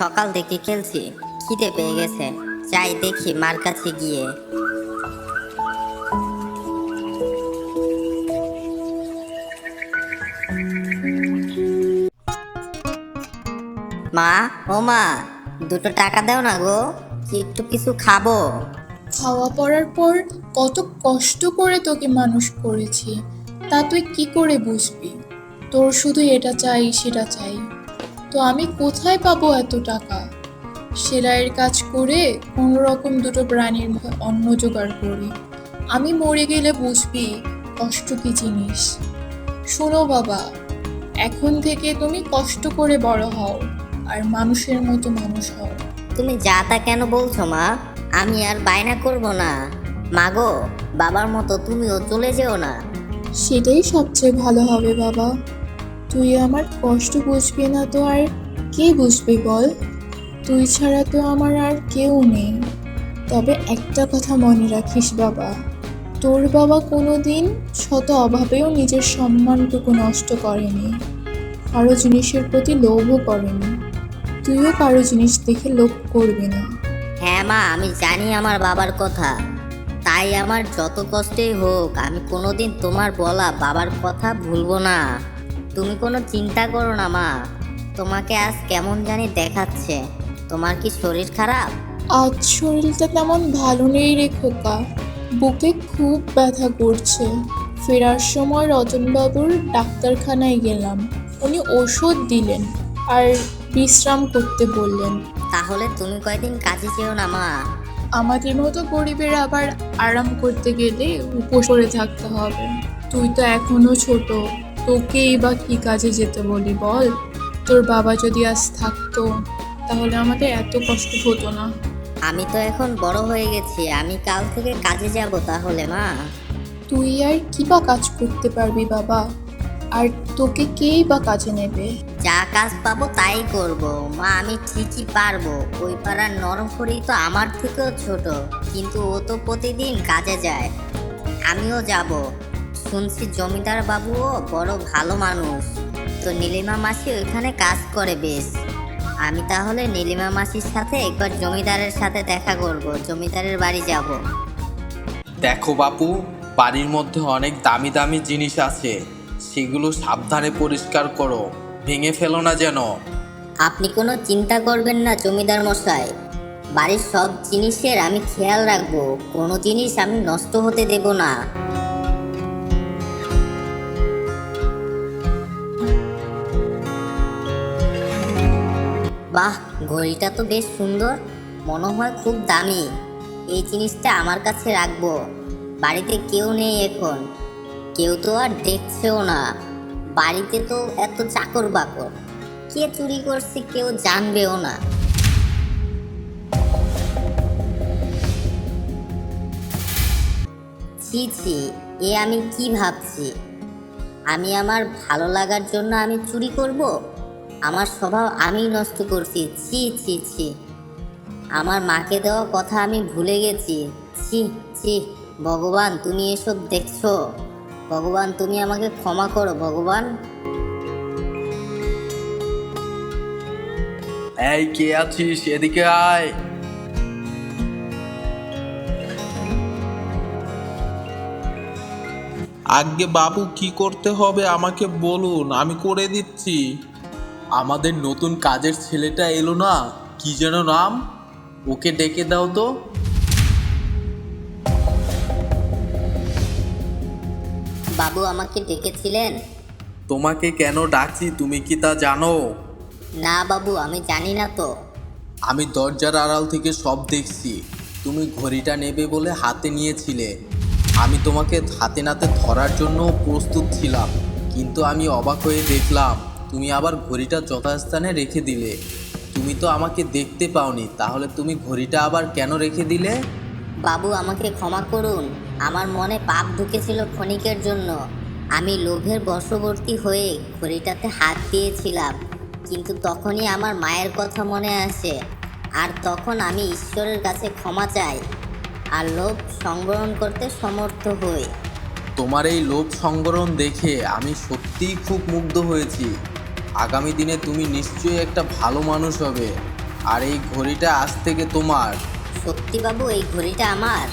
সকাল থেকে খেলছি, খিদে পেয়ে গেছে, যাই দেখি মার কাছে গিয়ে। মা, ও মা, দুটো টাকা দাও না গো, একটু কিছু খাবো। খাওয়া পড়ার পর কত কষ্ট করে তোকে মানুষ করেছি, তা তুই কি করে বুঝবি? তোর শুধু এটা চাই সেটা চাই, তো আমি কোথায় পাবো এত টাকা? সেলাইয়ের কাজ করে কোনো রকম দুটো প্রাণীর অন্ন জোগাড় করি। আমি মরে গেলে বুঝবি কষ্ট কি জিনিস। শোনো বাবা, এখন থেকে তুমি কষ্ট করে বড় হও আর মানুষের মতো মানুষ হও। তুমি যা তা কেন বলছো মা? আমি আর বায়না করব না। মাগো, বাবার মতো তুমিও চলে যেও না। সেটাই সবচেয়ে ভালো হবে বাবা। তুই আমার কষ্ট বুঝবি না তো আর কে বুঝবে বল? তুই ছাড়া তো আমার আর কেউ নেই। তবে একটা কথা মনে রাখিস বাবা, তোর বাবা কোনোদিন শত অভাবেও নিজের সম্মানটুকু নষ্ট করেনি, কারো জিনিসের প্রতি লোভও করেনি। তুইও কারো জিনিস দেখে লোভ করবি না। হ্যাঁ মা, আমি জানি আমার বাবার কথা, তাই আমার যত কষ্টই হোক আমি কোনোদিন তোমার বলা বাবার কথা ভুলবো না। তুমি কোনো চিন্তা করো না মা। তোমাকে আজ কেমন জানি দেখাচ্ছে। তোমার কি শরীর খারাপ? আজ শরীরটা তেমন ভালো নেই রে খোকা, বুকে খুব ব্যথা করছে। ফেরার সময় রতনবাবুর ডাক্তারখানায় গেলাম, উনি ওষুধ দিলেন আর বিশ্রাম করতে বললেন। তাহলে তুমি কয়দিন কাজে যেও না মা। আমাদের মতো গরিবের আবার আরাম করতে গেলে উপোস করে থাকতে হবে। তুই তো এখনো ছোট, তোকেই বা কি কাজে যেতে বলি বল? তোর বাবা যদি আজ থাকতো তাহলে আমাদের এত কষ্ট হতো না। আমি তো এখন বড় হয়ে গেছি, আমি কাল থেকে কাজে যাব তাহলে মা। তুই আর কি বা কাজ করতে পারবি বাবা? আর তোকে কেই বা কাজে নেবে? যা কাজ পাবো তাই করব মা, আমি ঠিকই পারবো। ওই পাড়ার নরহরি তো আমার থেকেও ছোট, কিন্তু ও তো প্রতিদিন কাজে যায়, আমিও যাব। শুনছি জমিদার বাবুও বড় ভালো মানুষ, তো নীলিমা মাসি ওইখানে কাজ করে বেশ। আমি তাহলে নীলিমা মাসির সাথে একবার জমিদারের সাথে দেখা করব, জমিদারের বাড়ি যাব। দেখো বাপু, বাড়ির মধ্যে অনেক দামি দামি জিনিস আছে, সেগুলো সাবধানে পরিষ্কার করো, ভেঙে ফেলো না যেন। আপনি কোনো চিন্তা করবেন না জমিদার মশাই, বাড়ির সব জিনিসের আমি খেয়াল রাখবো, কোনো জিনিস আমি নষ্ট হতে দেব না। বাহ, ঘড়িটা তো বেশ সুন্দর, মনে হয় খুব দামি। এই জিনিসটা আমার কাছে রাখবো। বাড়িতে কেউ নেই এখন, কেউ তো আর দেখছেও না। বাড়িতে তো এত চাকর বাকর, কে চুরি করছে কেউ জানবেও না। ছি ছি, এ আমি কি ভাবছি? আমি আমার ভালো লাগার জন্য আমি চুরি করব? আমার স্বভাব আমি নষ্ট করছি। ছি ছি ছি, আমার মাকে দেওয়া কথা আমি ভুলে গেছি। ছি ছি, ভগবান তুমি এসব দেখছো? ভগবান তুমি আমাকে ক্ষমা করো ভগবান। এই কে আছিস, এদিকে আয়। আগে বাবু, কি করতে হবে আমাকে বলুন, আমি করে দিচ্ছি। আমাদের নতুন কাজের ছেলেটা এলো না, কি যেন নাম, ওকে ডেকে দাও তো। বাবু আমাকে ডেকেছিলেন? তোমাকে কেন ডাকছি তুমি কি তা জানো? না বাবু, আমি জানি না তো। আমি দরজার আড়াল থেকে সব দেখছি। তুমি ঘড়িটা নেবে বলে হাতে নিয়েছিলে, আমি তোমাকে হাতে নাতে ধরার জন্য প্রস্তুত ছিলাম, কিন্তু আমি অবাক হয়ে দেখলাম তুমি আবার ঘড়িটা যথাস্থানে রেখে দিলে। তুমি তো আমাকে দেখতে পাওনি, তাহলে তুমি ঘড়িটা আবার কেন রেখে দিলে? বাবু আমাকে ক্ষমা করুন, আমার মনে পাপ ঢুকেছিল ক্ষণিকের জন্য। আমি লোভের বশবর্তী হয়ে ঘড়িটাতে হাত দিয়েছিলাম, কিন্তু তখনই আমার মায়ের কথা মনে আসে, আর তখন আমি ঈশ্বরের কাছে ক্ষমা চাই, আর লোভ সংবরণ করতে সমর্থ হই। তোমার এই লোভ সংবরণ দেখে আমি সত্যিই খুব মুগ্ধ হয়েছি। আগামী দিনে তুমি নিশ্চয়ই একটা ভালো মানুষ হবে। আর এই ঘড়িটা আজ থেকে তোমার। সত্যি বাবু, এই ঘড়িটা আমার?